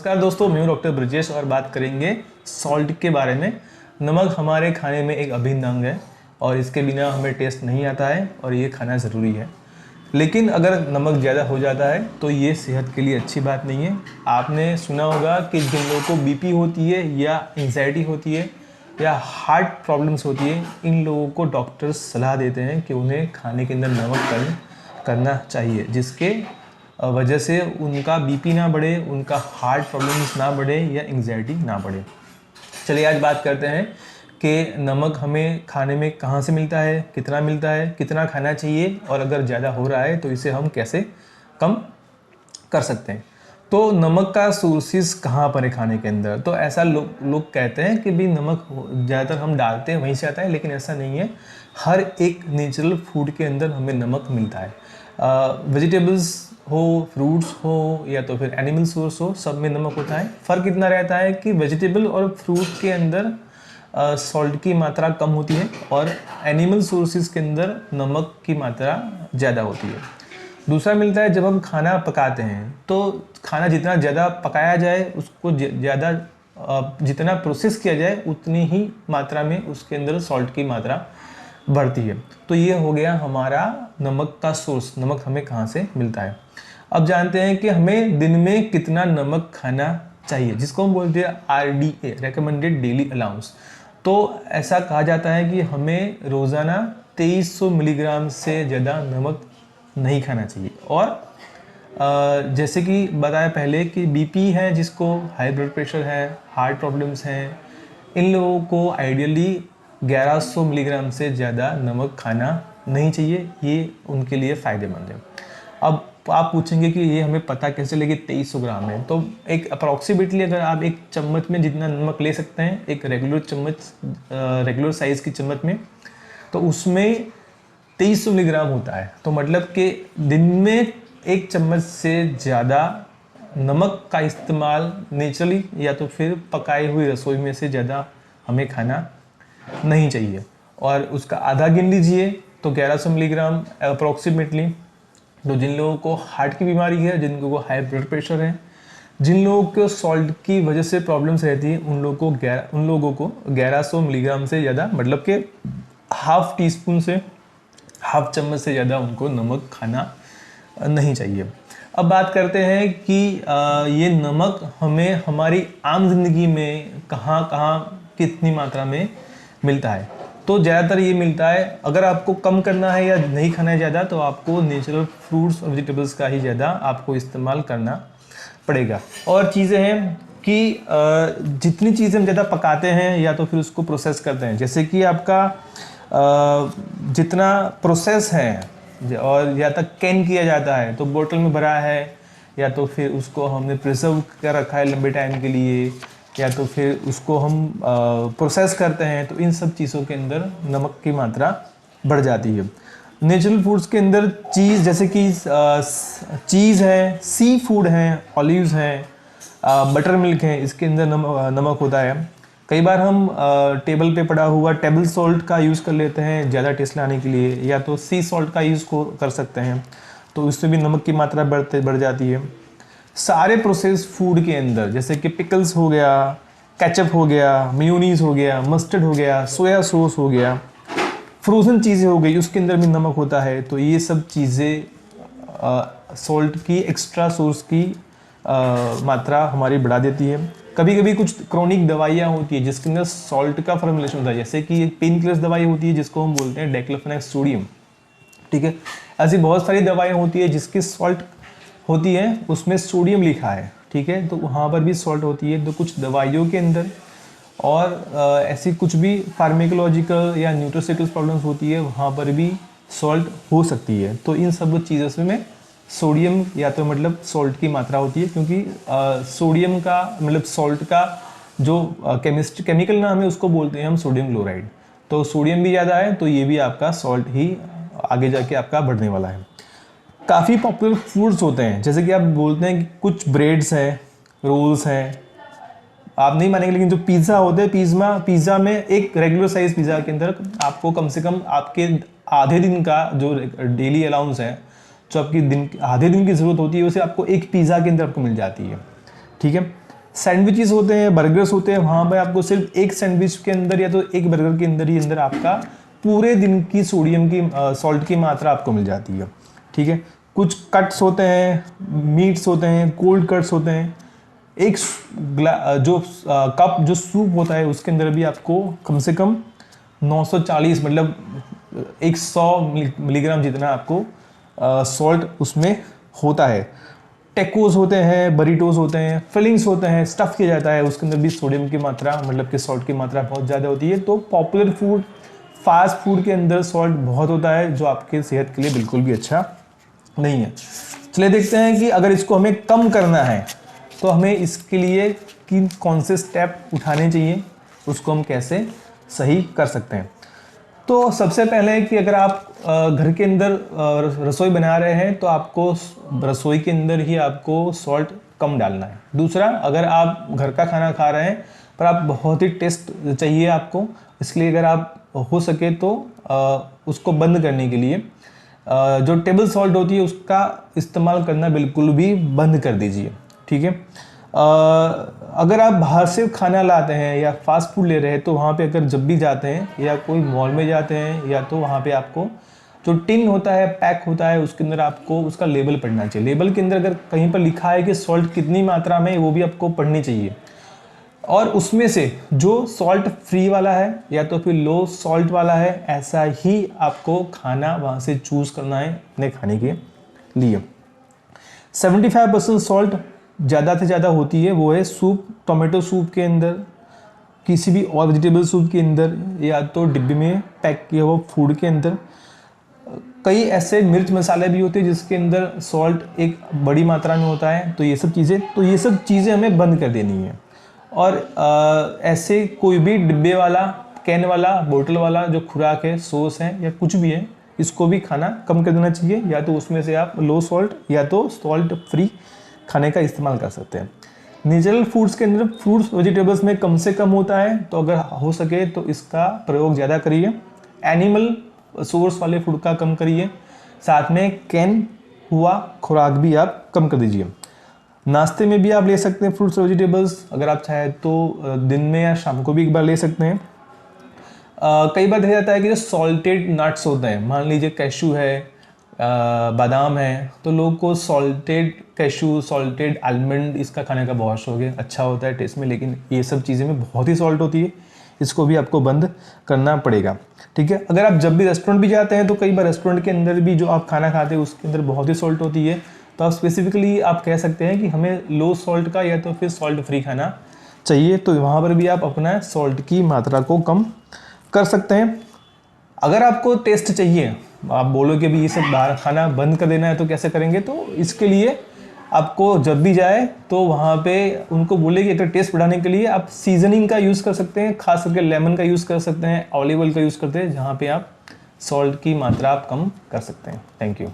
नमस्कार दोस्तों, मैं हूं डॉक्टर ब्रजेश और बात करेंगे सॉल्ट के बारे में। नमक हमारे खाने में एक अभिन्न अंग है और इसके बिना हमें टेस्ट नहीं आता है और ये खाना ज़रूरी है। लेकिन अगर नमक ज़्यादा हो जाता है तो ये सेहत के लिए अच्छी बात नहीं है। आपने सुना होगा कि जिन लोगों को बीपी होती है या एंजाइटी होती है या हार्ट प्रॉब्लम्स होती है, इन लोगों को डॉक्टर्स सलाह देते हैं कि उन्हें खाने के अंदर नमक कम करना चाहिए, जिसके वजह से उनका बीपी ना बढ़े, उनका हार्ट प्रॉब्लम्स ना बढ़े या एंग्जाइटी ना बढ़े। चलिए आज बात करते हैं कि नमक हमें खाने में कहाँ से मिलता है, कितना खाना चाहिए और अगर ज़्यादा हो रहा है तो इसे हम कैसे कम कर सकते हैं। तो नमक का सोर्सेस कहाँ पर है खाने के अंदर? तो ऐसा लोग कहते हैं कि भी नमक ज़्यादातर हम डालते हैं वहीं से आता है, लेकिन ऐसा नहीं है। हर एक नेचुरल फूड के अंदर हमें नमक मिलता है। वेजिटेबल्स हो, फ्रूट्स हो या तो फिर एनिमल सोर्स हो, सब में नमक होता है। फ़र्क इतना रहता है कि वेजिटेबल और फ्रूट के अंदर सॉल्ट की मात्रा कम होती है और एनिमल सोर्सेज के अंदर नमक की मात्रा ज़्यादा होती है। दूसरा मिलता है जब हम खाना पकाते हैं, तो खाना जितना ज़्यादा पकाया जाए उसको ज़्यादा जितना प्रोसेस किया जाए उतनी ही मात्रा में उसके अंदर सॉल्ट की मात्रा बढ़ती है। तो ये हो गया हमारा नमक का सोर्स, नमक हमें कहाँ से मिलता है। अब जानते हैं कि हमें दिन में कितना नमक खाना चाहिए, जिसको हम बोलते हैं RDA, रेकमेंडेड डेली अलाउंस। तो ऐसा कहा जाता है कि हमें रोज़ाना 2300 मिलीग्राम से ज़्यादा नमक नहीं खाना चाहिए। और जैसे कि बताया पहले कि बीपी है, जिसको हाई ब्लड प्रेशर है, हार्ट प्रॉब्लम्स हैं, इन लोगों को आइडियली 1100 मिलीग्राम से ज़्यादा नमक खाना नहीं चाहिए। ये उनके लिए फ़ायदेमंद है। अब आप पूछेंगे कि ये हमें पता कैसे लगे 2300 ग्राम है? तो एक अप्रॉक्सीमेटली अगर आप एक चम्मच में जितना नमक ले सकते हैं, एक रेगुलर साइज़ की चम्मच में, तो उसमें 2300 मिलीग्राम होता है। तो मतलब कि दिन में एक चम्मच से ज़्यादा नमक का इस्तेमाल नेचुरली या तो फिर पकाई हुई रसोई में से ज़्यादा हमें खाना नहीं चाहिए। और उसका आधा गिन लीजिए तो 1100 मिलीग्राम अप्रॉक्सीमेटली। तो जिन लोगों को हार्ट की बीमारी है, जिन लोगों को हाई ब्लड प्रेशर है, जिन लोगों को सॉल्ट की वजह से प्रॉब्लम्स रहती है, उन लोगों को 1100 मिलीग्राम से ज़्यादा, मतलब कि हाफ टी स्पून से हाफ चम्मच से ज़्यादा उनको नमक खाना नहीं चाहिए। अब बात करते हैं कि ये नमक हमें हमारी आम जिंदगी में कहाँ कहाँ कितनी मात्रा में मिलता है। तो ज़्यादातर ये मिलता है, अगर आपको कम करना है या नहीं खाना है ज़्यादा, तो आपको नेचुरल फ्रूट्स और वेजिटेबल्स का ही ज़्यादा आपको इस्तेमाल करना पड़ेगा। और चीज़ें हैं कि जितनी चीज़ें हम ज़्यादा पकाते हैं या तो फिर उसको प्रोसेस करते हैं, जैसे कि आपका जितना प्रोसेस है और या तक कैन किया जाता है, तो बोतल में भरा है या तो फिर उसको हमने प्रिजर्व कर रखा है लंबे टाइम के लिए, या तो फिर उसको हम प्रोसेस करते हैं, तो इन सब चीज़ों के अंदर नमक की मात्रा बढ़ जाती है। नेचुरल फूड्स के अंदर चीज़, जैसे कि चीज़ है, सी फूड है, ऑलिव्स हैं, बटर मिल्क है, इसके अंदर नमक होता है। कई बार हम टेबल पे पड़ा हुआ टेबल सॉल्ट का यूज़ कर लेते हैं ज़्यादा टेस्ट लाने के लिए, या तो सी सॉल्ट का यूज़ कर सकते हैं, तो इससे भी नमक की मात्रा बढ़ जाती है। सारे प्रोसेस फूड के अंदर, जैसे कि पिकल्स हो गया, केचप हो गया, मेयोनीज हो गया, मस्टर्ड हो गया, सोया सॉस हो गया, फ्रोज़न चीज़ें हो गई, उसके अंदर भी नमक होता है। तो ये सब चीज़ें सॉल्ट की एक्स्ट्रा सोर्स की मात्रा हमारी बढ़ा देती है। कभी कभी कुछ क्रोनिक दवाइयाँ होती है जिसके अंदर सॉल्ट का फॉर्मुलेशन होता है, जैसे कि एक पेन किलर्स दवाई होती है जिसको हम बोलते हैं डाइक्लोफेनेक सोडियम, ठीक है। ऐसी बहुत सारी दवाइयाँ होती है जिसकी सॉल्ट होती है, उसमें सोडियम लिखा है, ठीक है, तो वहाँ पर भी सॉल्ट होती है। तो कुछ दवाइयों के अंदर और ऐसी कुछ भी फार्मेकोलॉजिकल या न्यूट्रोसिकल प्रॉब्लम्स होती है, वहाँ पर भी सॉल्ट हो सकती है। तो इन सब चीज़ों में सोडियम या तो मतलब सॉल्ट की मात्रा होती है, क्योंकि सोडियम का मतलब सॉल्ट का जो केमिकल नाम है उसको बोलते हैं हम सोडियम क्लोराइड। तो सोडियम भी ज़्यादा है तो ये भी आपका सॉल्ट ही आगे जाके आपका बढ़ने वाला है। काफ़ी पॉपुलर फूड्स होते हैं, जैसे कि आप बोलते हैं कि कुछ ब्रेड्स हैं, रोल्स हैं, आप नहीं मानेंगे, लेकिन जो पिज़्ज़ा होते हैं, पिज़्ज़ा में एक रेगुलर साइज पिज़्ज़ा के अंदर आपको कम से कम आपके आधे दिन का जो डेली अलाउंस है, जो आपकी आधे दिन की ज़रूरत होती है, उसे आपको एक पिज़्ज़ा के अंदर आपको मिल जाती है, ठीक है। सैंडविचेस होते हैं, बर्गर्स होते हैं, वहाँ पे आपको सिर्फ एक सैंडविच के अंदर या तो एक बर्गर के अंदर ही अंदर आपका पूरे दिन की सोडियम की सॉल्ट की मात्रा आपको मिल जाती है। ठीक है, कुछ कट्स होते हैं, मीट्स होते हैं, कोल्ड कट्स होते हैं, एक जो कप जो सूप होता है उसके अंदर भी आपको कम से कम 940 मतलब 100 मिलीग्राम जितना आपको सॉल्ट उसमें होता है। टेकोस होते हैं, बरीटोस होते हैं, फिलिंग्स होते हैं, स्टफ़ किया जाता है, उसके अंदर भी सोडियम की मात्रा मतलब कि सॉल्ट की मात्रा बहुत ज़्यादा होती है। तो पॉपुलर फूड, फास्ट फूड के अंदर सॉल्ट बहुत होता है, जो आपके सेहत के लिए बिल्कुल भी अच्छा नहीं है। चलिए देखते हैं कि अगर इसको हमें कम करना है तो हमें इसके लिए किन कौन से स्टेप उठाने चाहिए, उसको हम कैसे सही कर सकते हैं। तो सबसे पहले कि अगर आप घर के अंदर रसोई बना रहे हैं तो आपको रसोई के अंदर ही आपको सॉल्ट कम डालना है। दूसरा, अगर आप घर का खाना खा रहे हैं पर आप बहुत ही टेस्ट चाहिए आपको, इसलिए अगर आप हो सके तो उसको बंद करने के लिए जो टेबल सॉल्ट होती है उसका इस्तेमाल करना बिल्कुल भी बंद कर दीजिए। ठीक है, अगर आप बाहर से खाना लाते हैं या फास्ट फूड ले रहे हैं तो वहाँ पे अगर जब भी जाते हैं या कोई मॉल में जाते हैं या तो वहाँ पे आपको जो टिन होता है, पैक होता है, उसके अंदर आपको उसका लेबल पढ़ना चाहिए। लेबल के अंदर अगर कहीं पर लिखा है कि सॉल्ट कितनी मात्रा में, वो भी आपको पढ़नी चाहिए। और उसमें से जो सॉल्ट फ्री वाला है या तो फिर लो सॉल्ट वाला है, ऐसा ही आपको खाना वहाँ से चूज़ करना है अपने खाने के लिए। 75% सॉल्ट ज़्यादा से ज़्यादा होती है, वो है सूप, टोमेटो सूप के अंदर, किसी भी और वेजिटेबल सूप के अंदर, या तो डिब्बे में पैक किया हुआ फूड के अंदर। कई ऐसे मिर्च मसाले भी होते हैं जिसके अंदर सॉल्ट एक बड़ी मात्रा में होता है। तो ये सब चीज़ें हमें बंद कर देनी है। और ऐसे कोई भी डिब्बे वाला, कैन वाला, बोतल वाला जो खुराक है, सॉस है या कुछ भी है, इसको भी खाना कम कर देना चाहिए। या तो उसमें से आप लो सॉल्ट या तो सॉल्ट फ्री खाने का इस्तेमाल कर सकते हैं। नेचुरल फूड्स के अंदर फ्रूट्स वेजिटेबल्स में कम से कम होता है, तो अगर हो सके तो इसका प्रयोग ज़्यादा करिए। एनिमल सोर्स वाले फूड का कम करिए। साथ में कैन हुआ खुराक भी आप कम कर दीजिए। नाश्ते में भी आप ले सकते हैं फ्रूट्स और वेजिटेबल्स, अगर आप चाहें तो दिन में या शाम को भी एक बार ले सकते हैं। कई बार देखा जाता है कि जो सॉल्टेड नट्स होते हैं, मान लीजिए कैशू है, बादाम है, तो लोगों को सॉल्टेड कैशू, सॉल्टेड आलमंड इसका खाने का बहुत शौक है, अच्छा होता है टेस्ट में, लेकिन ये सब चीज़ें में बहुत ही सॉल्ट होती है, इसको भी आपको बंद करना पड़ेगा। ठीक है, अगर आप जब भी रेस्टोरेंट भी जाते हैं तो कई बार रेस्टोरेंट के अंदर भी जो आप खाना खाते हैं उसके अंदर बहुत ही सॉल्ट होती है, तो आप स्पेसिफिकली आप कह सकते हैं कि हमें लो सॉल्ट का या तो फिर सॉल्ट फ्री खाना चाहिए, तो वहाँ पर भी आप अपना सॉल्ट की मात्रा को कम कर सकते हैं। अगर आपको टेस्ट चाहिए, आप बोलो कि अभी ये सब बाहर खाना बंद कर देना है, तो कैसे करेंगे? तो इसके लिए आपको जब भी जाए तो वहाँ पे उनको बोले कि अगर टेस्ट बढ़ाने के लिए आप सीजनिंग का यूज़ कर सकते हैं, खास करके लेमन का यूज़ कर सकते हैं, ऑलिव ऑयल का यूज़ करते हैं, जहाँ पे आप सॉल्ट की मात्रा आप कम कर सकते हैं। Thank you.